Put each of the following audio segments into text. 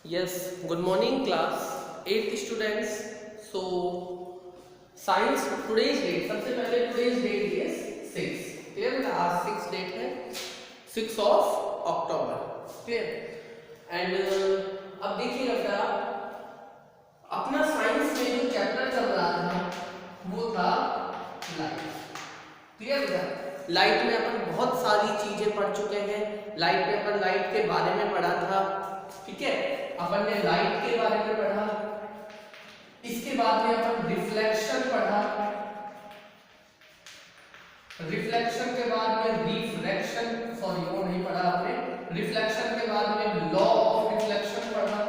Yes, good morning class 8th students. So science today's date सबसे पहले today's date is 6 clear बेटा आज 6 date है 6 of October clear and अब देखिएगा बेटा अपना साइंस में जो चैप्टर चल रहा था वो था लाइट क्लियर बेटा लाइट में अपन बहुत सारी चीजें पढ़ चुके हैं लाइट में अपन लाइट के बारे में पढ़ा था ठीक है अपन ने लाइट के बारे में पढ़ा इसके बाद में अपन रिफ्लेक्शन पढ़ा रिफ्लेक्शन के बाद में रिफ्रैक्शन सॉरी वो नहीं पढ़ा आपने रिफ्लेक्शन के बाद में लॉ ऑफ रिफ्लेक्शन पढ़ा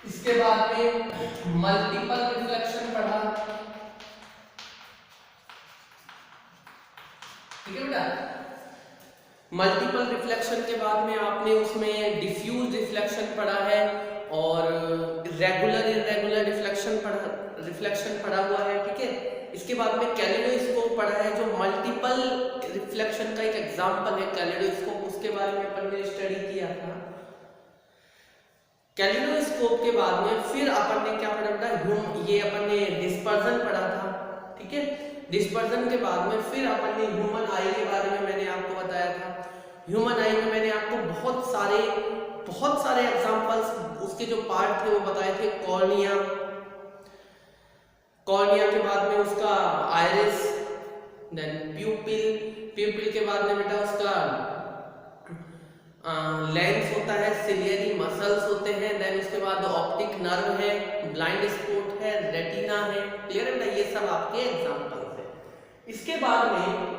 इसके बाद में मल्टीपल रिफ्लेक्शन पढ़ा ठीक है बेटा मल्टीपल रिफ्लेक्शन के बाद में आपने उसमें डिफ्यूज रिफ्लेक्शन पढ़ा है और रेगुलर इरेगुलर रिफ्लेक्शन पढ़ा हुआ है ठीक है इसके बाद में कैलिडोस्कोप पढ़ा है जो मल्टीपल रिफ्लेक्शन का एक एग्जांपल है कैलिडोस्कोप उसके बारे में अपन ने स्टडी किया था कैलिडोस्कोप के बाद में फिर अपन ने क्या पढ़ा था ये अपन ने डिस्पर्जन पढ़ा था ठीक है डिस्पर्जन के बाद में फिर अपन ने ह्यूमन आई के बारे में मैंने आपको बताया था ह्यूमन आई में मैंने आपको बहुत सारे एग्जांपल्स उसके जो पार्ट थे वो बताए थे कॉर्निया के बाद में उसका आइरिस देन प्यूपिल के बाद में बेटा उसका लेंस होता है सिलियरी मसल्स होते हैं देन उसके बाद ऑप्टिक नर्व है ब्लाइंड स्पॉट है रेटिना है क्लियर है बेटा ये सब आपके एग्जांपल्स है इसके बाद में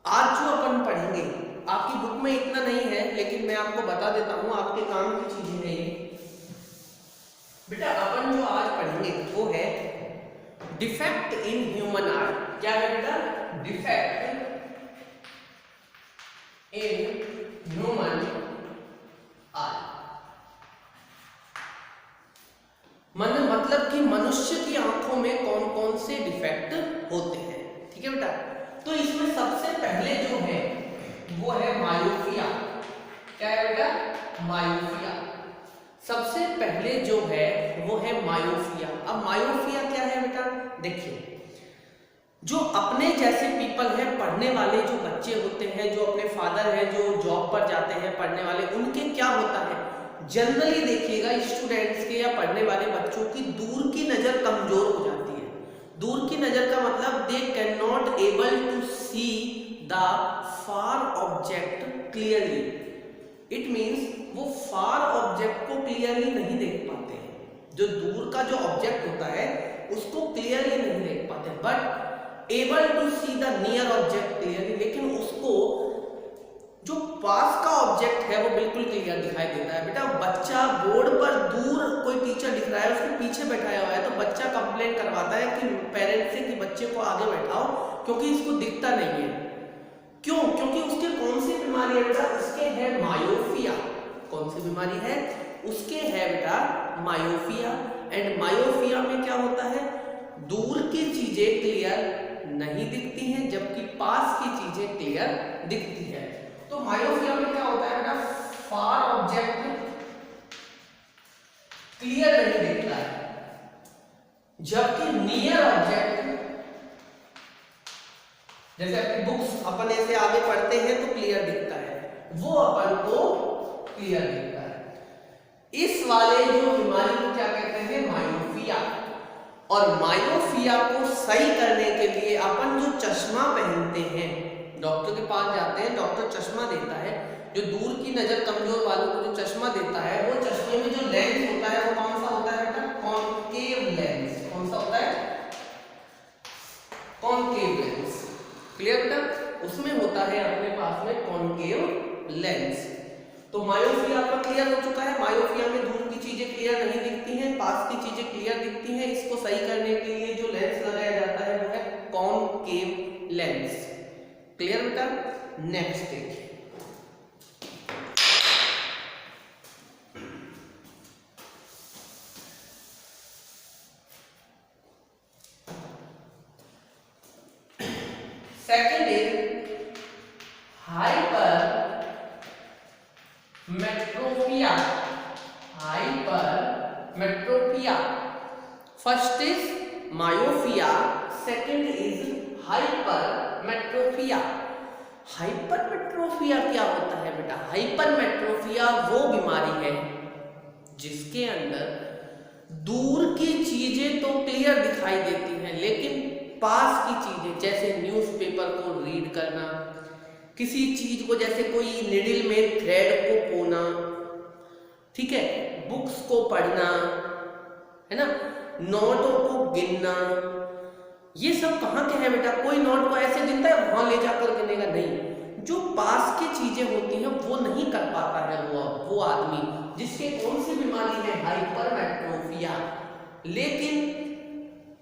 आज जो अपन पढ़ेंगे आपकी बुक में इतना नहीं है लेकिन मैं आपको बता देता हूं आपके काम की चीजें हैं ये बेटा अपन जो आज पढ़ेंगे वो है डिफेक्ट इन ह्यूमन आई क्या है बेटा डिफेक्ट इन ह्यूमन आई मतलब कि मनुष्य की आंखों में कौन कौन से डिफेक्ट होते हैं ठीक है बेटा तो इसमें सबसे पहले जो है वो है मायोपिया क्या है बेटा मायोपिया सबसे पहले जो है वो है मायोपिया अब मायोपिया क्या है बेटा देखिए जो अपने जैसे पीपल है पढ़ने वाले जो बच्चे होते हैं जो अपने फादर है जो जॉब पर जाते हैं पढ़ने वाले उनके क्या होता है जनरली देखिएगा स्टूडेंट्स के या पढ़ने वाले बच्चों की दूर की नजर कमजोर हो जाती है दूर की नजर का मतलब they can not able to see the far object clearly it means वो फार ऑब्जेक्ट को क्लियरली नहीं देख पाते हैं जो दूर का जो ऑब्जेक्ट होता है उसको क्लियरली नहीं देख पाते but able to see the near object clearly लेकिन उसको जो पास का ऑब्जेक्ट है वो बिल्कुल क्लियर दिखाई देता है बेटा बच्चा बोर्ड पर दूर कोई टीचर दिख रहा है उसके पीछे बैठाया हुआ है तो बच्चा कंप्लेन करवाता है कि पेरेंट्स से कि बच्चे को आगे बैठाओ क्योंकि इसको दिखता नहीं है क्यों क्योंकि उसके कौन सी बीमारी है बेटा उसके है मायोपिया कौन सी बीमारी है उसके है बेटा मायोपिया एंड मायोपिया में क्या होता है दूर की चीजें क्लियर नहीं दिखती हैं जबकि पास की चीजें क्लियर दिखती है तो मायोपिया में क्या होता है बेटा फार ऑब्जेक्ट क्लियर नहीं दिखता है जबकि नियर ऑब्जेक्ट जैसे अपनी बुक्स अपन ऐसे आगे पढ़ते हैं तो क्लियर दिखता है वो अपन को क्लियर दिखता है इस वाले जो बीमारी को क्या कहते हैं मायोपिया और मायोपिया को सही करने के लिए अपन जो चश्मा पहनते हैं डॉक्टर के पास जाते हैं डॉक्टर चश्मा देता है जो दूर की नजर कमजोर वालों को जो चश्मा देता है वो चश्मे में जो लेंस होता है वो कौन सा होता है बेटा कॉनकेव लेंस कौन सा होता है कॉनकेव लेंस क्लियर बेटा उसमें होता है अपने पास में कॉनकेव लेंस तो मायोपिया आपका क्लियर हो चुका है मायोपिया में दूर की चीजें क्लियर नहीं दिखती हैं पास की चीजें क्लियर दिखती हैं इसको सही करने के लिए जो लेंस लगाया जाता है वो है कॉनकेव लेंस क्लियर बेटा नेक्स्ट देखिए second is hyper hypermetropia. Hypermetropia क्या होता है बेटा? हाइपरमेट्रोपिया वो बीमारी है जिसके अंदर दूर की चीजें तो क्लियर दिखाई देती हैं, लेकिन पास की चीजें जैसे न्यूज़पेपर को रीड करना, किसी चीज को जैसे कोई निडल में थ्रेड को पोना, ठीक है, बुक्स को पढ़ना, है ना, नोटों को गिनना, ये सब कहाँ के हैं बेटा? कोई नोट को ऐसे गिनता है वहां ले जाकर गिनेगा? नहीं। जो पास की चीजें होती हैं वो नहीं कर पाता है वो आदमी, जिसके कौन सी बीमारी है? हाइपरमेट्रोपिया। लेकिन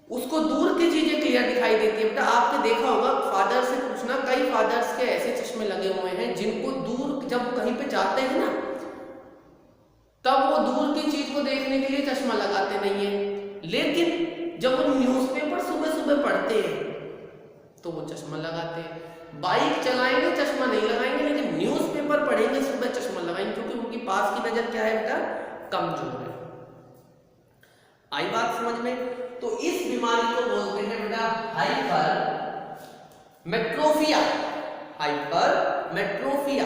उसको दूर की चीजें क्लियर दिखाई देती है बेटा। आपने देखा होगा, फादर से पूछना, कई फादर्स के ऐसे चश्मे लगे हुए हैं जिनको दूर जब कहीं पे जाते हैं ना, तब वो दूर की चीज को देखने के लिए चश्मा लगाते नहीं है, लेकिन जब वो न्यूज़पेपर सुबह सुबह पढ़ते हैं तो वो चश्मा लगाते हैं। बाइक चलाएंगे चश्मा नहीं लगाएंगे, लेकिन न्यूज़पेपर पढ़ेंगे सुबह चश्मा लगाएंगे, क्योंकि उनकी पास की नजर क्या है बेटा? कमजोर है। आई बात समझ में? तो इस बीमारी को बोलते हैं बेटा हाइपरमेट्रोपिया। हाइपरमेट्रोपिया।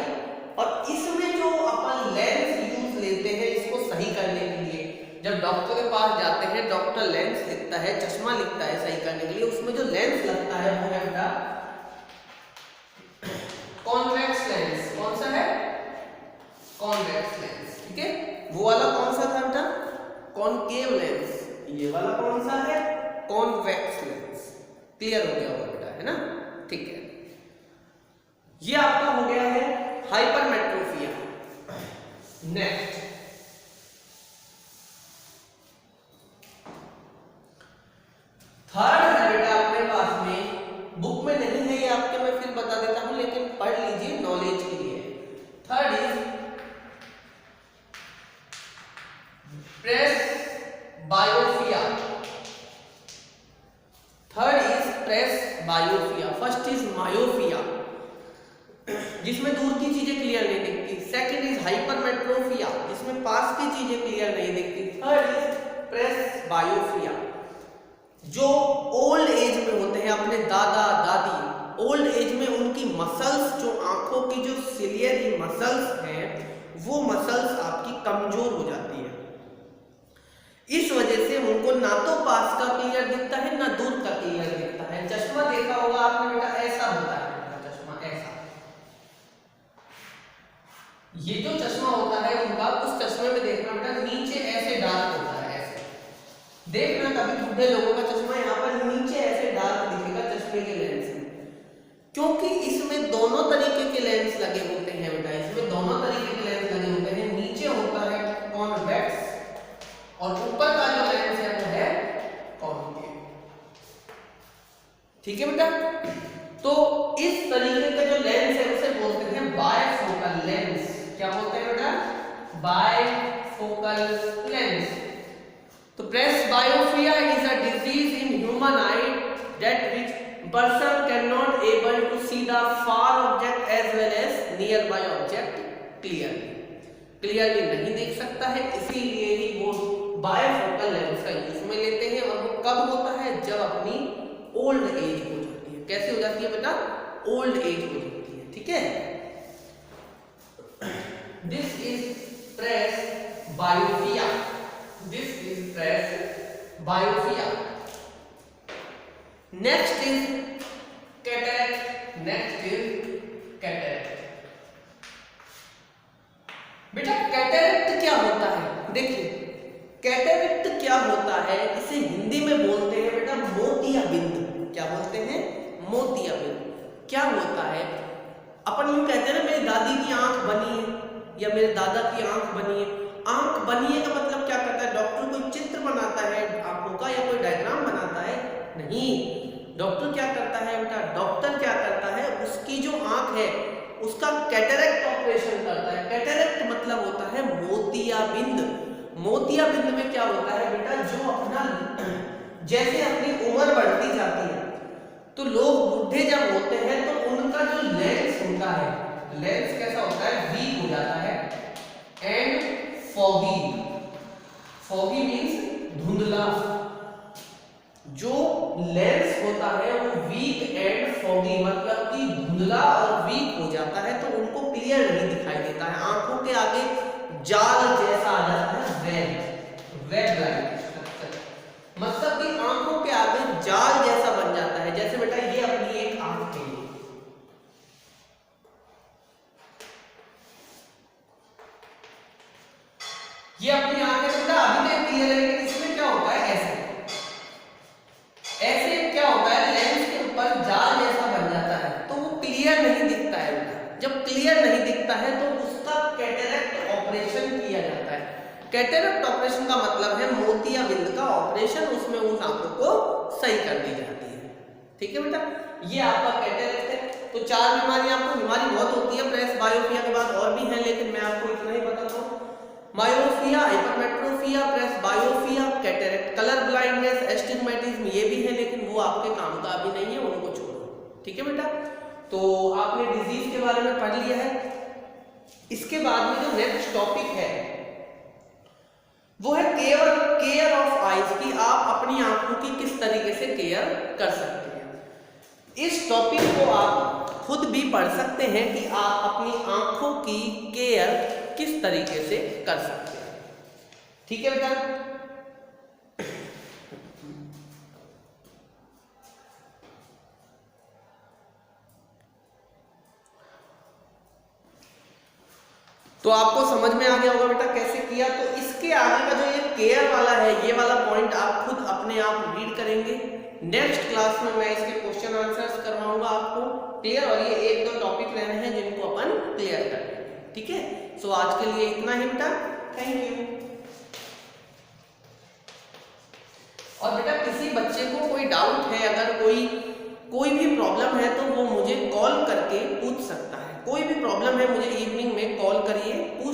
और इसमें जो अपन लेंस यूज लेते हैं इसको सही करने के लिए, जब डॉक्टर के पास जाते हैं, डॉक्टर लेंस लिखता है, चश्मा लिखता है सही करने के लिए, उसमें जो लेंस लगता है वो है बेटा कॉन्वेक्स लेंस। कौन सा है? Convex lens. ठीक है, वो वाला कौन सा था बेटा? Concave lens. ये वाला कौन सा है? Convex lens. क्लियर हो गया होगा बेटा, है ना? ठीक है, ये आपका हो गया है हाइपरमेट्रोपिया। नेक्स्ट थर्ड है बेटा अपने पास में, बुक में नहीं है ये आपके, मैं फिर बता देता हूं, लेकिन पढ़ लीजिए नॉलेज के लिए। Third is presbyopia. Third is presbyopia. First is myopia, जिसमें दूर की चीजें क्लियर नहीं दिखती। सेकंड इज हाइपरमेट्रोपिया, जिसमें पास की चीजें क्लियर नहीं दिखती। थर्ड इज प्रेसबायोपिया, जो ओल्ड एज में होते हैं, अपने दादा दादी ओल्ड एज में उनकी मसल्स, जो आंखों की जो सिलियरी मसल्स हैं, वो मसल्स आपकी कमजोर हो जाती है। इस वजह से उनको ना तो पास का क्लियर दिखता है ना दूर का क्लियर दिखता है। चश्मा देखा होगा आपने बेटा, ऐसा होता है चश्मा, ऐसा। ये जो चश्मा होता है उनका, उस चश्मे में देखना बेटा नीचे ऐसे डार्क होता है, ऐसे देखना। कभी बूढ़े लोगों का चश्मा यहाँ पर नीचे ऐसे डार्क दिखेगा चश्मे के लेंस में, क्योंकि इसमें दोनों तरीके के लेंस लगे होते हैं बेटा। इसमें दोनों तरीके के लेंस लगे होते हैं। नीचे होता है कॉन्वेक्स और ऊपर का जो लेंस है वो है कॉन्केव। ठीक है बेटा? तो इस तरीके का जो लेंस है उसे बोलते हैं बायफोकल लेंस। क्या बोलते हैं बेटा? Bifocal lens. तो presbyopia is a disease in human eye that which person cannot able to see the far object as well as nearby object clearly नहीं देख सकता है, इसीलिए ही वो बायफोकल लेंस का यूज में लेते हैं। और वो कब होता है? जब अपनी ओल्ड एज हो जाती है। कैसे हो जाती है बेटा? ओल्ड एज हो जाती है। ठीक है, this is presbyopia. This is presbyopia. Next is cataract. Next is cataract. बेटा कैटरेक्ट क्या होता है? देखिए कैटरेक्ट क्या होता है, इसे हिंदी में बोलते हैं बेटा मोतियाबिंद। क्या बोलते हैं? मोतियाबिंद। क्या होता है? अपन यूं कहते हैं ना, मेरी दादी की आंख बनी है या मेरे दादा की आंख बनी है। आंख बनी है का मतलब क्या करता है? डॉक्टर कोई चित्र बनाता है आंखों का या कोई डायग्राम बनाता है? नहीं। डॉक्टर क्या करता है बेटा? डॉक्टर क्या करता है, उसकी जो आंख है उसका कैटरेक्ट ऑपरेशन करता है। कैटरेक्ट मतलब होता है मोतियाबिंद। मोतियाबिंद में क्या होता है बेटा? जो अपना जैसे अपनी उम्र बढ़ती जाती है तो लोग बूढ़े जब होते हैं तो उनका जो लेंस होता है, लेंस कैसा होता है? वीक हो जाता है एंड फॉगी। फॉगी मींस धुंधला। जो लेंस होता है वो वीक एंड फॉगी, मतलब कि धुंधला और वीक हो जाता है, तो उनको क्लियर नहीं दिखाई देता है, आंखों के आगे जाल जैसा आ जाता है, वेब लाइक स्ट्रक्चर, मतलब कि आंखों के आगे जाल जैसा बन जाता है। जैसे बेटा ये अपनी एक आंख है, ये अपनी आंख है बेटा, अभी तक क्लियर है, लेकिन इसमें क्या होता है, ऐसे ऐसे क्या होता है, लेंस के ऊपर जाल जैसा बन जाता है, तो वो क्लियर नहीं दिखता है बेटा। जब क्लियर नहीं दिखता है तो उसका कैटरेक्ट ऑपरेशन किया जाता है। कैटरेक्ट ऑपरेशन का मतलब है मोतियाबिंद का ऑपरेशन, उसमें उन आंखों को सही कर दी जाती है। ठीक है बेटा, ये आपका कैटरेक्ट है। तो 4 बीमारियां, आपको बीमारी बहुत होती है, प्रेस बायोपिया के बाद और भी हैं, लेकिन मैं आपको इतना ही बताता हूँ। Myopia, hypermetropia, presbyopia, cataract, colour blindness, astigmatism, ये भी है, लेकिन वो आपके काम का अभी नहीं है, उनको छोड़ो। ठीक है बेटा, तो आपने डिजीज के बारे में पढ़ लिया है। इसके बाद में जो नेक्स्ट टॉपिक है वो है केयर ऑफ आईज, की आप अपनी आंखों की किस तरीके से केयर कर सकते हैं। इस टॉपिक को आप खुद भी पढ़ सकते हैं कि आप अपनी आंखों की केयर किस तरीके से कर सकते हैं। ठीक है बेटा, तो आपको समझ में आ गया होगा बेटा कैसे किया। तो इसके आगे का जो ये केयर वाला है, ये वाला पॉइंट आप खुद अपने आप रीड करेंगे। नेक्स्ट क्लास में मैं इसके क्वेश्चन आंसर्स करवाऊंगा आपको, क्लियर। और ये 1-2 टॉपिक रहने हैं जिनको अपन क्लियर कर लेंगे। ठीक है, सो आज के लिए इतना ही बेटा, थैंक यू। और बेटा किसी बच्चे को कोई डाउट है, अगर कोई भी प्रॉब्लम है, तो वो मुझे कॉल करके पूछ सकता है। कोई भी प्रॉब्लम है मुझे इवनिंग में कॉल करिए, पूछ